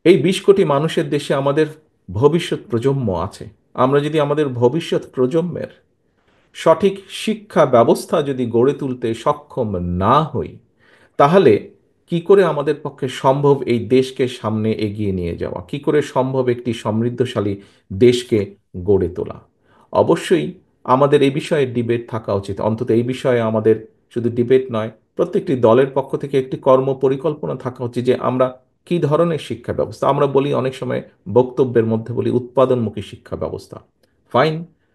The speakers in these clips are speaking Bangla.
এই ২০ কোটি মানুষের দেশে আমাদের ভবিষ্যৎ প্রজন্ম আছে। আমরা যদি আমাদের ভবিষ্যৎ প্রজন্মের সঠিক শিক্ষা ব্যবস্থা যদি গড়ে তুলতে সক্ষম না হই, তাহলে কি করে আমাদের পক্ষে সম্ভব এই দেশকে সামনে এগিয়ে নিয়ে যাওয়া? কি করে সম্ভব একটি সমৃদ্ধশালী দেশকে গড়ে তোলা? অবশ্যই আমাদের এই বিষয়ে ডিবেট থাকা উচিত। অন্তত এই বিষয়ে আমাদের শুধু ডিবেট নয়, প্রত্যেকটি দলের পক্ষ থেকে একটি কর্ম পরিকল্পনা থাকা উচিত যে আমরা কি ধরনের শিক্ষা ব্যবস্থা। আমরা বলি অনেক সময়, বক্তব্যের মধ্যে বলি উৎপাদনমুখী শিক্ষা ব্যবস্থা। ফাইন,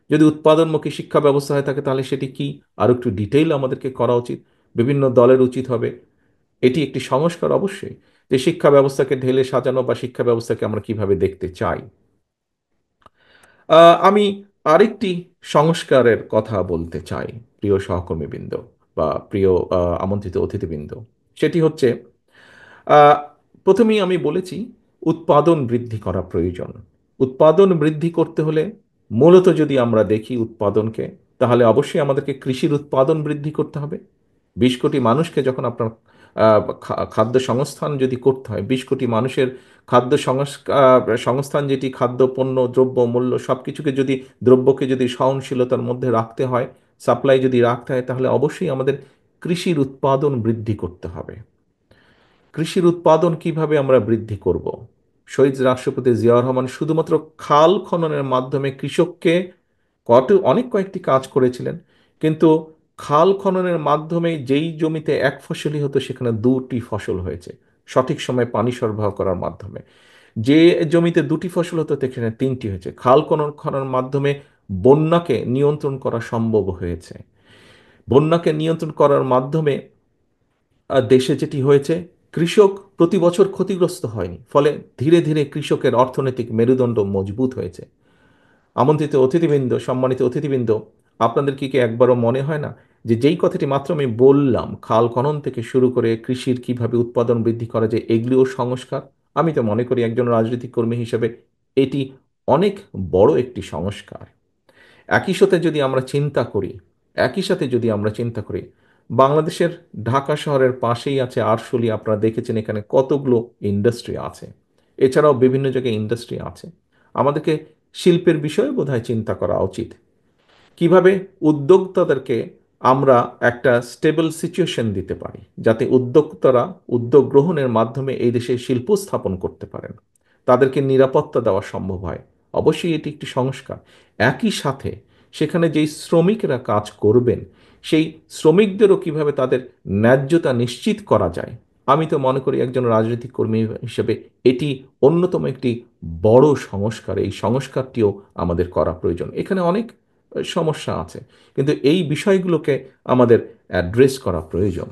যদি উৎপাদনমুখী শিক্ষা ব্যবস্থা হয়ে থাকে তাহলে সেটি কি, আর একটু ডিটেইল আমাদেরকে করা উচিত। বিভিন্ন দলের উচিত হবে এটি একটি সংস্কার অবশ্যই, যে শিক্ষা ব্যবস্থাকে ঢেলে সাজানো বা শিক্ষা ব্যবস্থাকে আমরা কিভাবে দেখতে চাই। আমি আরেকটি সংস্কারের কথা বলতে চাই, প্রিয় সহকর্মীবৃন্দ বা প্রিয় আমন্ত্রিত অতিথিবৃন্দ। সেটি হচ্ছে, আহ, প্রথমেই আমি বলেছি উৎপাদন বৃদ্ধি করা প্রয়োজন। উৎপাদন বৃদ্ধি করতে হলে মূলত যদি আমরা দেখি উৎপাদনকে, তাহলে অবশ্যই আমাদেরকে কৃষির উৎপাদন বৃদ্ধি করতে হবে। ২০ কোটি মানুষকে যখন আপনার খাদ্য সংস্থান যদি করতে হয়, ২০ কোটি মানুষের খাদ্য সংস্থান, যেটি খাদ্য পণ্য দ্রব্য মূল্য সব কিছুকে যদি, দ্রব্যকে যদি সহনশীলতার মধ্যে রাখতে হয়, সাপ্লাই যদি রাখতে হয়, তাহলে অবশ্যই আমাদের কৃষির উৎপাদন বৃদ্ধি করতে হবে। কৃষির উৎপাদন কিভাবে আমরা বৃদ্ধি করব? শহীদ রাষ্ট্রপতি জিয়াউর রহমান শুধুমাত্র খাল খননের মাধ্যমে কৃষককে অনেক কয়েকটি কাজ করেছিলেন, কিন্তু খাল খননের মাধ্যমে যেই জমিতে এক ফসলই হতো সেখানে দুটি ফসল হয়েছে, সঠিক সময়ে পানি সরবরাহ করার মাধ্যমে। যে জমিতে দুটি ফসল হতো সেখানে তিনটি হয়েছে। খাল খননের মাধ্যমে বন্যাকে নিয়ন্ত্রণ করা সম্ভব হয়েছে। বন্যাকে নিয়ন্ত্রণ করার মাধ্যমে দেশে যেটি হয়েছে, কৃষক প্রতি বছর ক্ষতিগ্রস্ত হয়নি, ফলে ধীরে ধীরে কৃষকের অর্থনৈতিক মেরুদণ্ড মজবুত হয়েছে। আমন্ত্রিত অতিথিবৃন্দ, সম্মানিত অতিথিবৃন্দ, আপনাদের কি একবারও মনে হয় না যে যেই কথাটি মাত্র আমি বললাম, খাল খনন থেকে শুরু করে কৃষির কিভাবে উৎপাদন বৃদ্ধি করা যায়, এগুলিও সংস্কার? আমি তো মনে করি একজন রাজনৈতিক কর্মী হিসেবে এটি অনেক বড় একটি সংস্কার। একই সাথে যদি আমরা চিন্তা করি, একই সাথে যদি আমরা চিন্তা করি, বাংলাদেশের ঢাকা শহরের পাশেই আছে আরশোলি। আপনারা দেখেছেন এখানে কতগুলো ইন্ডাস্ট্রি আছে, এছাড়াও বিভিন্ন জায়গায় ইন্ডাস্ট্রি আছে। আমাদেরকে শিল্পের বিষয়ে বোধহয় চিন্তা করা উচিত। কিভাবে উদ্যোক্তাদেরকে আমরা একটা স্টেবল সিচুয়েশন দিতে পারি, যাতে উদ্যোক্তারা উদ্যোগ গ্রহণের মাধ্যমে এই দেশে শিল্প স্থাপন করতে পারেন, তাদেরকে নিরাপত্তা দেওয়া সম্ভব হয়। অবশ্যই এটি একটি সংস্কার। একই সাথে সেখানে যেই শ্রমিকরা কাজ করবেন, সেই শ্রমিকদেরও কিভাবে তাদের ন্যায্যতা নিশ্চিত করা যায়। আমি তো মনে করি একজন রাজনৈতিক কর্মী হিসেবে এটি অন্যতম একটি বড় সংস্কার। এই সংস্কারটিও আমাদের করা প্রয়োজন। এখানে অনেক সমস্যা আছে, কিন্তু এই বিষয়গুলোকে আমাদের অ্যাড্রেস করা প্রয়োজন।